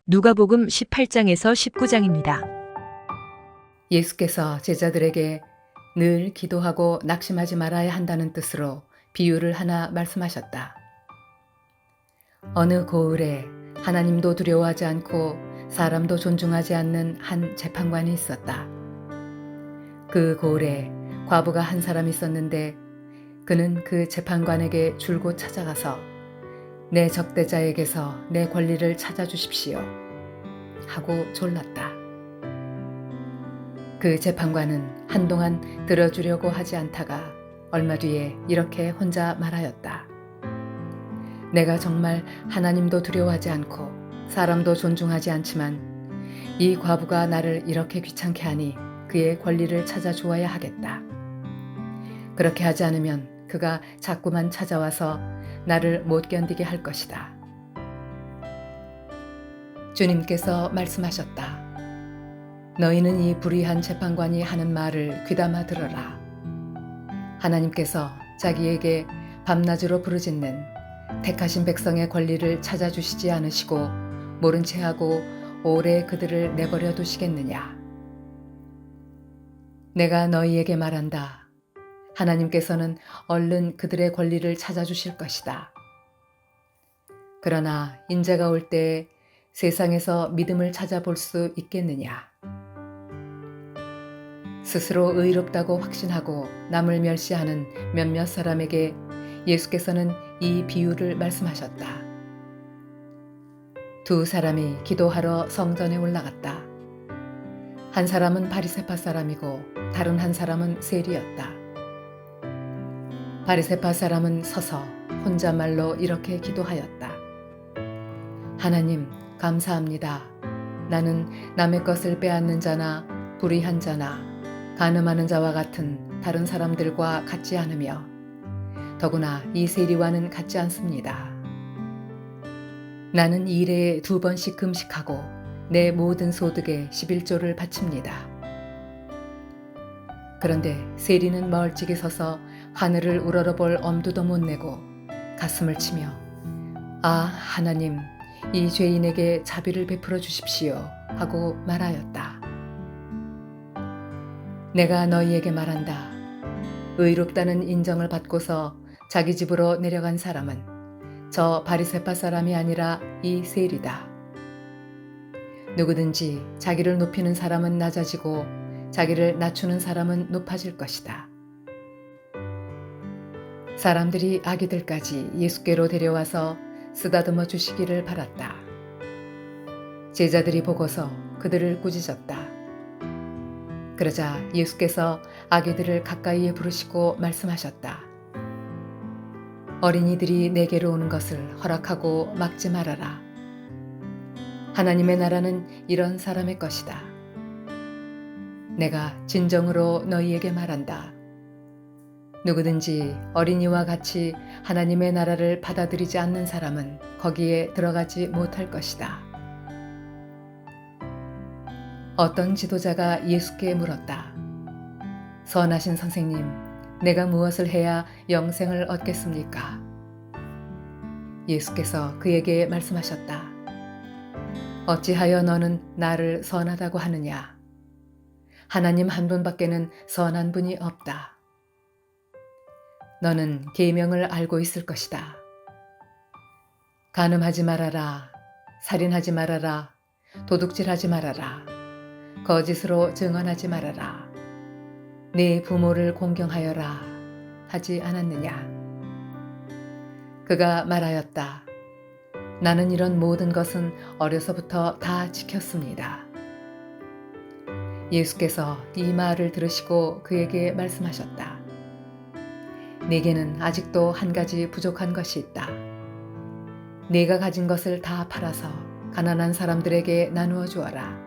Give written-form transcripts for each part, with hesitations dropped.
누가복음 18장에서 19장입니다. 예수께서 제자들에게 늘 기도하고 낙심하지 말아야 한다는 뜻으로 비유를 하나 말씀하셨다. 어느 고을에 하나님도 두려워하지 않고 사람도 존중하지 않는 한 재판관이 있었다. 그 고을에 과부가 한 사람 있었는데 그는 그 재판관에게 줄곧 찾아가서 내 적대자에게서 내 권리를 찾아주십시오 하고 졸랐다. 그 재판관은 한동안 들어주려고 하지 않다가 얼마 뒤에 이렇게 혼자 말하였다. 내가 정말 하나님도 두려워하지 않고 사람도 존중하지 않지만 이 과부가 나를 이렇게 귀찮게 하니 그의 권리를 찾아주어야 하겠다. 그렇게 하지 않으면 그가 자꾸만 찾아와서 나를 못 견디게 할 것이다. 주님께서 말씀하셨다. 너희는 이 불의한 재판관이 하는 말을 귀담아 들어라. 하나님께서 자기에게 밤낮으로 부르짖는 택하신 백성의 권리를 찾아주시지 않으시고 모른 체하고 오래 그들을 내버려 두시겠느냐. 내가 너희에게 말한다. 하나님께서는 얼른 그들의 권리를 찾아주실 것이다. 그러나 인자가 올 때에 세상에서 믿음을 찾아볼 수 있겠느냐. 스스로 의롭다고 확신하고 남을 멸시하는 몇몇 사람에게 예수께서는 이 비유를 말씀하셨다. 두 사람이 기도하러 성전에 올라갔다. 한 사람은 바리새파 사람이고 다른 한 사람은 세리였다. 바리새파 사람은 서서 혼잣말로 이렇게 기도하였다. 하나님, 감사합니다. 나는 남의 것을 빼앗는 자나 불의한 자나 간음하는 자와 같은 다른 사람들과 같지 않으며 더구나 이 세리와는 같지 않습니다. 나는 일에 2번씩 금식하고 내 모든 소득의 11조를 바칩니다. 그런데 세리는 멀찍이 서서 하늘을 우러러볼 엄두도 못 내고 가슴을 치며 아, 하나님, 이 죄인에게 자비를 베풀어 주십시오 하고 말하였다. 내가 너희에게 말한다. 의롭다는 인정을 받고서 자기 집으로 내려간 사람은 저 바리새파 사람이 아니라 이 세리다. 누구든지 자기를 높이는 사람은 낮아지고 자기를 낮추는 사람은 높아질 것이다. 사람들이 아기들까지 예수께로 데려와서 쓰다듬어 주시기를 바랐다. 제자들이 보고서 그들을 꾸짖었다. 그러자 예수께서 아기들을 가까이에 부르시고 말씀하셨다. 어린이들이 내게로 오는 것을 허락하고 막지 말아라. 하나님의 나라는 이런 사람의 것이다. 내가 진정으로 너희에게 말한다. 누구든지 어린이와 같이 하나님의 나라를 받아들이지 않는 사람은 거기에 들어가지 못할 것이다. 어떤 지도자가 예수께 물었다. 선하신 선생님, 내가 무엇을 해야 영생을 얻겠습니까? 예수께서 그에게 말씀하셨다. 어찌하여 너는 나를 선하다고 하느냐? 하나님 한 분밖에는 선한 분이 없다. 너는 계명을 알고 있을 것이다. 간음하지 말아라. 살인하지 말아라. 도둑질하지 말아라. 거짓으로 증언하지 말아라. 네 부모를 공경하여라. 하지 않았느냐? 그가 말하였다. 나는 이런 모든 것은 어려서부터 다 지켰습니다. 예수께서 이 말을 들으시고 그에게 말씀하셨다. 네게는 아직도 한 가지 부족한 것이 있다. 네가 가진 것을 다 팔아서 가난한 사람들에게 나누어 주어라.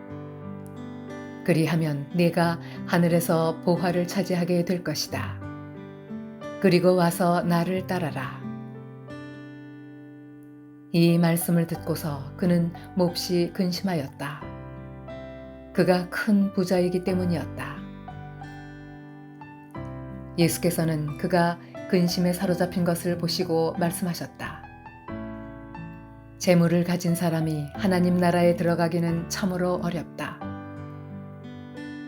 그리하면 네가 하늘에서 보화를 차지하게 될 것이다. 그리고 와서 나를 따라라. 이 말씀을 듣고서 그는 몹시 근심하였다. 그가 큰 부자이기 때문이었다. 예수께서는 그가 근심에 사로잡힌 것을 보시고 말씀하셨다. 재물을 가진 사람이 하나님 나라에 들어가기는 참으로 어렵다.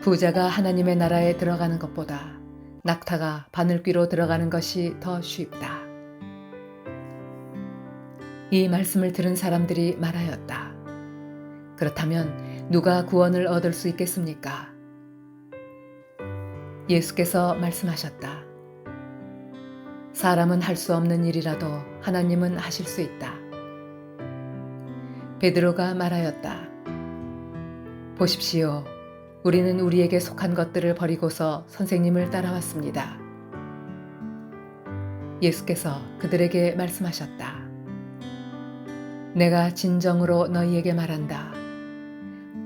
부자가 하나님의 나라에 들어가는 것보다 낙타가 바늘귀로 들어가는 것이 더 쉽다. 이 말씀을 들은 사람들이 말하였다. 그렇다면 누가 구원을 얻을 수 있겠습니까? 예수께서 말씀하셨다. 사람은 할 수 없는 일이라도 하나님은 하실 수 있다. 베드로가 말하였다. 보십시오. 우리는 우리에게 속한 것들을 버리고서 선생님을 따라왔습니다. 예수께서 그들에게 말씀하셨다. 내가 진정으로 너희에게 말한다.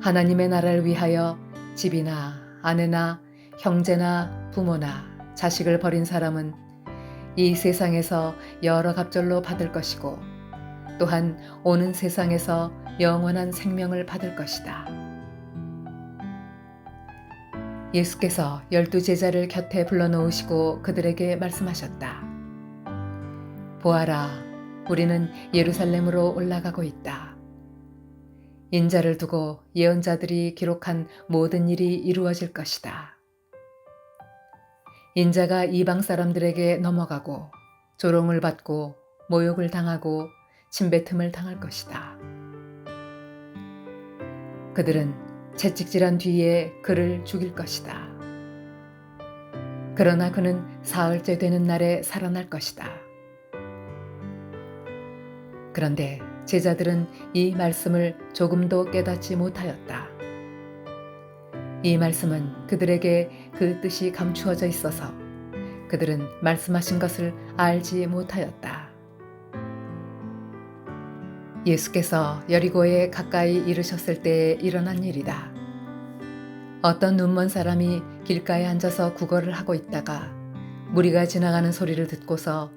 하나님의 나라를 위하여 집이나 아내나 형제나 부모나 자식을 버린 사람은 이 세상에서 여러 갑절로 받을 것이고 또한 오는 세상에서 영원한 생명을 받을 것이다. 예수께서 12제자를 곁에 불러놓으시고 그들에게 말씀하셨다. 보아라, 우리는 예루살렘으로 올라가고 있다. 인자를 두고 예언자들이 기록한 모든 일이 이루어질 것이다. 인자가 이방 사람들에게 넘어가고 조롱을 받고 모욕을 당하고 침뱉음을 당할 것이다. 그들은 채찍질한 뒤에 그를 죽일 것이다. 그러나 그는 사흘째 되는 날에 살아날 것이다. 그런데 제자들은 이 말씀을 조금도 깨닫지 못하였다. 이 말씀은 그들에게 그 뜻이 감추어져 있어서 그들은 말씀하신 것을 알지 못하였다. 예수께서 여리고에 가까이 이르셨을 때에 일어난 일이다. 어떤 눈먼 사람이 길가에 앉아서 구걸을 하고 있다가 무리가 지나가는 소리를 듣고서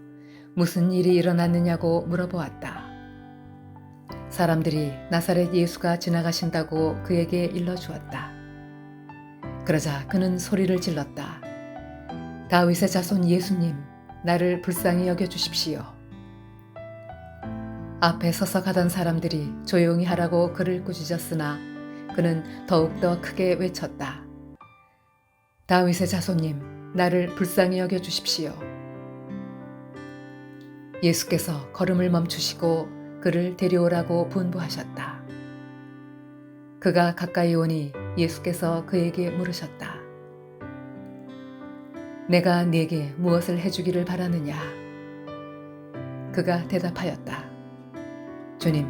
무슨 일이 일어났느냐고 물어보았다. 사람들이 나사렛 예수가 지나가신다고 그에게 일러주었다. 그러자 그는 소리를 질렀다. 다윗의 자손 예수님, 나를 불쌍히 여겨주십시오. 앞에 서서 가던 사람들이 조용히 하라고 그를 꾸짖었으나 그는 더욱더 크게 외쳤다. 다윗의 자손님, 나를 불쌍히 여겨주십시오. 예수께서 걸음을 멈추시고 그를 데려오라고 분부하셨다. 그가 가까이 오니 예수께서 그에게 물으셨다. 내가 네게 무엇을 해주기를 바라느냐? 그가 대답하였다. 주님,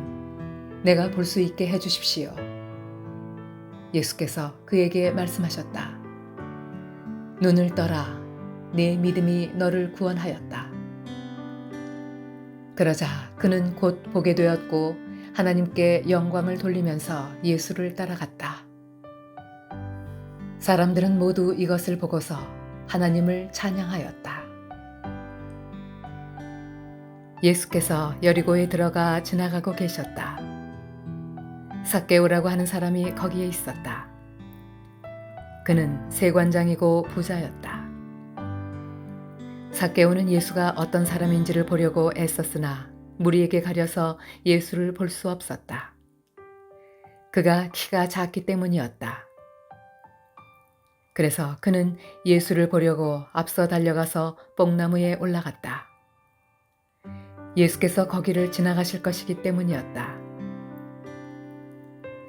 내가 볼 수 있게 해주십시오. 예수께서 그에게 말씀하셨다. 눈을 떠라, 네 믿음이 너를 구원하였다. 그러자 그는 곧 보게 되었고 하나님께 영광을 돌리면서 예수를 따라갔다. 사람들은 모두 이것을 보고서 하나님을 찬양하였다. 예수께서 여리고에 들어가 지나가고 계셨다. 삭개오라고 하는 사람이 거기에 있었다. 그는 세관장이고 부자였다. 삭개오는 예수가 어떤 사람인지를 보려고 애썼으나 무리에게 가려서 예수를 볼 수 없었다. 그가 키가 작기 때문이었다. 그래서 그는 예수를 보려고 앞서 달려가서 뽕나무에 올라갔다. 예수께서 거기를 지나가실 것이기 때문이었다.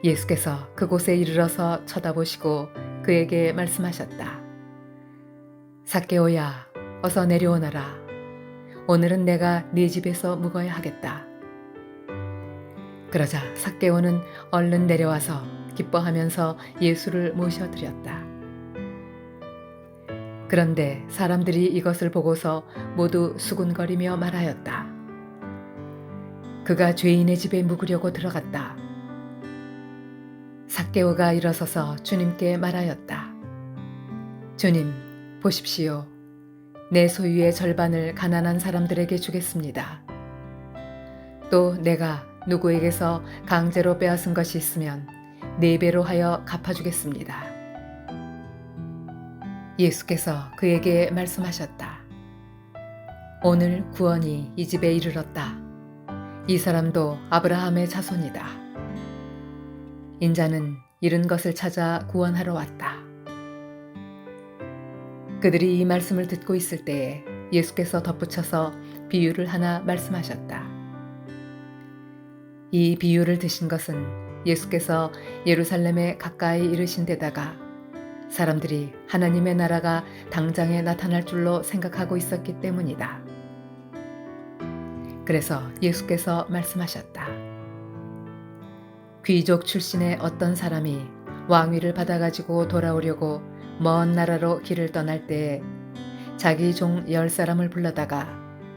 예수께서 그곳에 이르러서 쳐다보시고 그에게 말씀하셨다. 삭개오야, 어서 내려오너라. 오늘은 내가 네 집에서 묵어야 하겠다. 그러자 삭개오는 얼른 내려와서 기뻐하면서 예수를 모셔드렸다. 그런데 사람들이 이것을 보고서 모두 수군거리며 말하였다. 그가 죄인의 집에 묵으려고 들어갔다. 삭개오가 일어서서 주님께 말하였다. 주님, 보십시오. 내 소유의 절반을 가난한 사람들에게 주겠습니다. 또 내가 누구에게서 강제로 빼앗은 것이 있으면 4배로 하여 갚아주겠습니다. 예수께서 그에게 말씀하셨다. 오늘 구원이 이 집에 이르렀다. 이 사람도 아브라함의 자손이다. 인자는 잃은 것을 찾아 구원하러 왔다. 그들이 이 말씀을 듣고 있을 때에 예수께서 덧붙여서 비유를 하나 말씀하셨다. 이 비유를 드신 것은 예수께서 예루살렘에 가까이 이르신 데다가 사람들이 하나님의 나라가 당장에 나타날 줄로 생각하고 있었기 때문이다. 그래서 예수께서 말씀하셨다. 귀족 출신의 어떤 사람이 왕위를 받아가지고 돌아오려고 먼 나라로 길을 떠날 때에 자기 종 10사람을 불러다가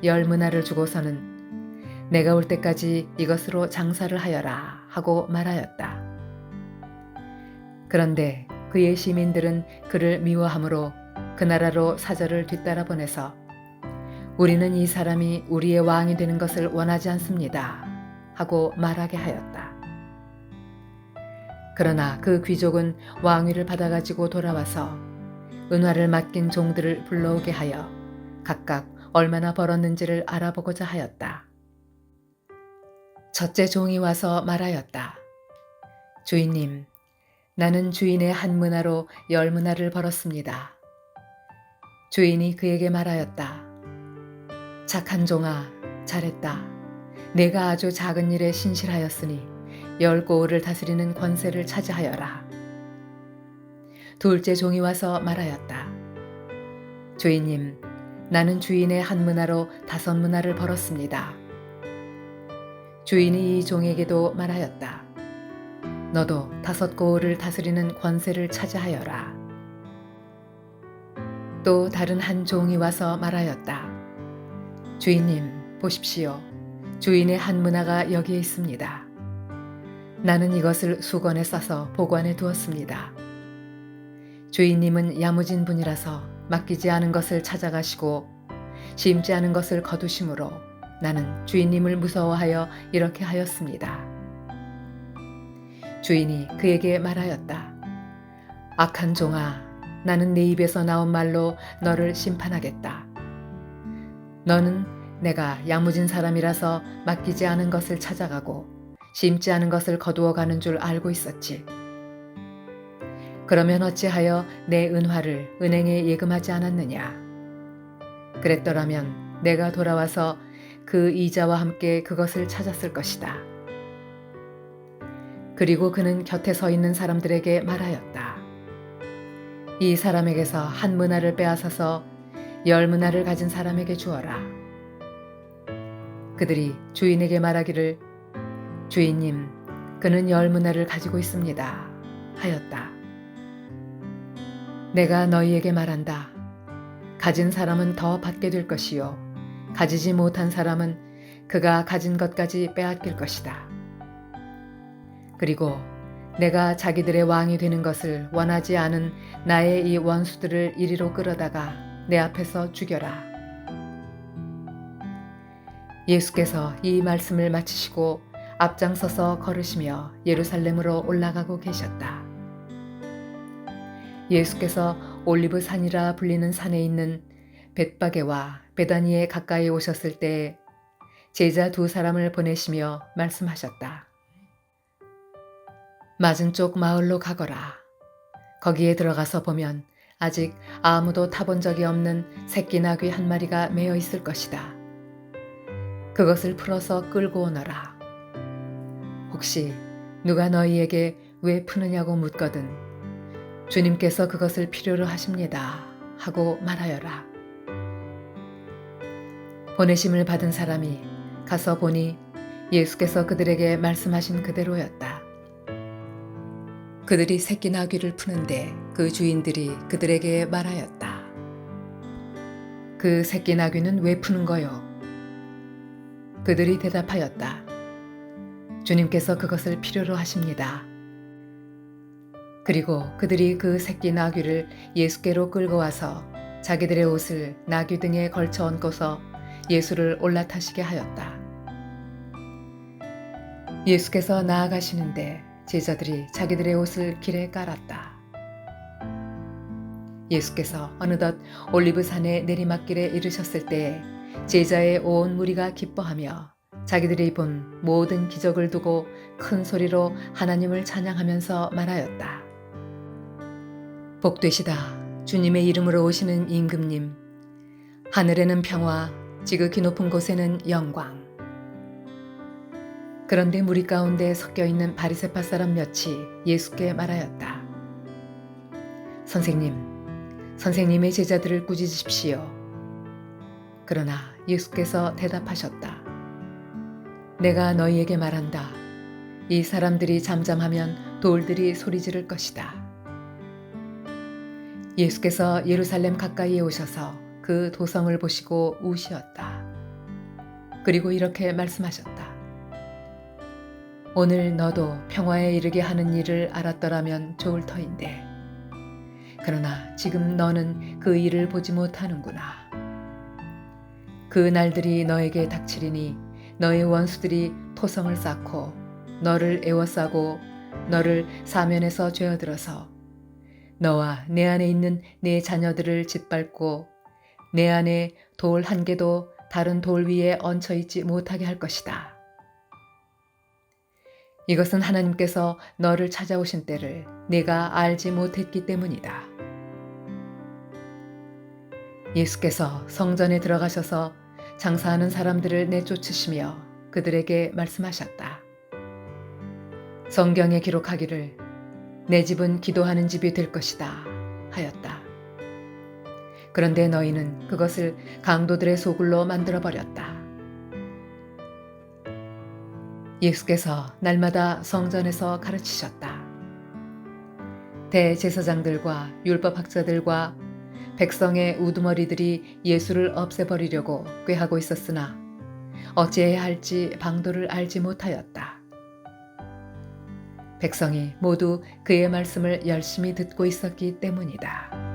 10문화를 주고서는 내가 올 때까지 이것으로 장사를 하여라 하고 말하였다. 그런데 그의 시민들은 그를 미워하므로 그 나라로 사절을 뒤따라 보내서 우리는 이 사람이 우리의 왕이 되는 것을 원하지 않습니다 하고 말하게 하였다. 그러나 그 귀족은 왕위를 받아가지고 돌아와서 은화를 맡긴 종들을 불러오게 하여 각각 얼마나 벌었는지를 알아보고자 하였다. 첫째 종이 와서 말하였다. 주인님, 나는 주인의 한 문화로 10문화를 벌었습니다. 주인이 그에게 말하였다. 착한 종아, 잘했다. 내가 아주 작은 일에 신실하였으니 10고을을 다스리는 권세를 차지하여라. 둘째 종이 와서 말하였다. 주인님, 나는 주인의 한 문화로 5문화를 벌었습니다. 주인이 이 종에게도 말하였다. 너도 5고을을 다스리는 권세를 차지하여라. 또 다른 한 종이 와서 말하였다. 주인님, 보십시오. 주인의 한 문화가 여기에 있습니다. 나는 이것을 수건에 싸서 보관해 두었습니다. 주인님은 야무진 분이라서 맡기지 않은 것을 찾아가시고 심지 않은 것을 거두심으로 나는 주인님을 무서워하여 이렇게 하였습니다. 주인이 그에게 말하였다. 악한 종아, 나는 네 입에서 나온 말로 너를 심판하겠다. 너는 내가 야무진 사람이라서 맡기지 않은 것을 찾아가고 심지 않은 것을 거두어 가는 줄 알고 있었지. 그러면 어찌하여 내 은화를 은행에 예금하지 않았느냐? 그랬더라면 내가 돌아와서 그 이자와 함께 그것을 찾았을 것이다. 그리고 그는 곁에 서 있는 사람들에게 말하였다. 이 사람에게서 한 문화를 빼앗아서 10문화를 가진 사람에게 주어라. 그들이 주인에게 말하기를 주인님, 그는 10문화를 가지고 있습니다 하였다. 내가 너희에게 말한다. 가진 사람은 더 받게 될 것이요 가지지 못한 사람은 그가 가진 것까지 빼앗길 것이다. 그리고 내가 자기들의 왕이 되는 것을 원하지 않은 나의 이 원수들을 이리로 끌어다가 내 앞에서 죽여라. 예수께서 이 말씀을 마치시고 앞장서서 걸으시며 예루살렘으로 올라가고 계셨다. 예수께서 올리브 산이라 불리는 산에 있는 벳바게와 베다니에 가까이 오셨을 때 제자 2사람을 보내시며 말씀하셨다. 맞은쪽 마을로 가거라. 거기에 들어가서 보면 아직 아무도 타본 적이 없는 새끼 나귀 한 마리가 매어 있을 것이다. 그것을 풀어서 끌고 오너라. 혹시 누가 너희에게 왜 푸느냐고 묻거든 주님께서 그것을 필요로 하십니다 하고 말하여라. 보내심을 받은 사람이 가서 보니 예수께서 그들에게 말씀하신 그대로였다. 그들이 새끼 나귀를 푸는데 그 주인들이 그들에게 말하였다. 그 새끼 나귀는 왜 푸는 거요? 그들이 대답하였다. 주님께서 그것을 필요로 하십니다. 그리고 그들이 그 새끼 나귀를 예수께로 끌고 와서 자기들의 옷을 나귀 등에 걸쳐 얹고서 예수를 올라타시게 하였다. 예수께서 나아가시는데 제자들이 자기들의 옷을 길에 깔았다. 예수께서 어느덧 올리브산의 내리막길에 이르셨을 때 제자의 온 무리가 기뻐하며 자기들이 본 모든 기적을 두고 큰 소리로 하나님을 찬양하면서 말하였다. 복되시다. 주님의 이름으로 오시는 임금님. 하늘에는 평화, 지극히 높은 곳에는 영광. 그런데 무리 가운데 섞여 있는 바리새파 사람 몇이 예수께 말하였다. 선생님의 제자들을 꾸짖으십시오. 그러나 예수께서 대답하셨다. 내가 너희에게 말한다. 이 사람들이 잠잠하면 돌들이 소리 지를 것이다. 예수께서 예루살렘 가까이에 오셔서 그 도성을 보시고 우시었다. 그리고 이렇게 말씀하셨다. 오늘 너도 평화에 이르게 하는 일을 알았더라면 좋을 터인데 그러나 지금 너는 그 일을 보지 못하는구나. 그 날들이 너에게 닥치리니 너의 원수들이 토성을 쌓고 너를 에워싸고 너를 사면에서 죄어들어서 너와 내 안에 있는 내 자녀들을 짓밟고 내 안에 돌 한 개도 다른 돌 위에 얹혀 있지 못하게 할 것이다. 이것은 하나님께서 너를 찾아오신 때를 네가 알지 못했기 때문이다. 예수께서 성전에 들어가셔서 장사하는 사람들을 내쫓으시며 그들에게 말씀하셨다. 성경에 기록하기를 내 집은 기도하는 집이 될 것이다 하였다. 그런데 너희는 그것을 강도들의 소굴로 만들어버렸다. 예수께서 날마다 성전에서 가르치셨다. 대제사장들과 율법학자들과 백성의 우두머리들이 예수를 없애버리려고 꾀하고 있었으나 어찌해야 할지 방도를 알지 못하였다. 백성이 모두 그의 말씀을 열심히 듣고 있었기 때문이다.